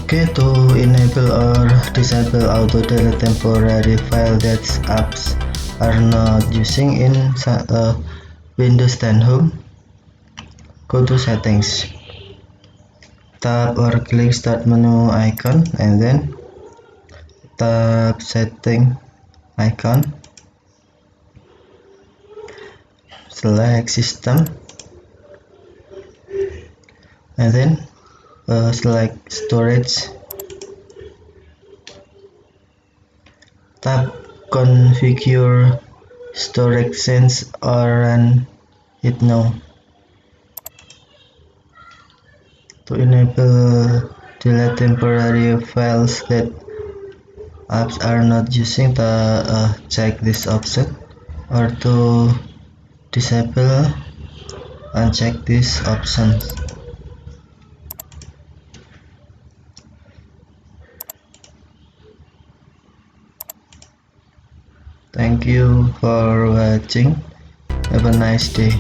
Okay, to enable or disable auto delete temporary file that apps are not using in Windows 10 Home, go to settings, tap or click start menu icon, and then tap setting icon, select system, and then select storage, tap configure storage sense or run it now. To enable delete temporary files that apps are not using, check this option, or to disable, uncheck this option. Thank you for watching. Have a nice day.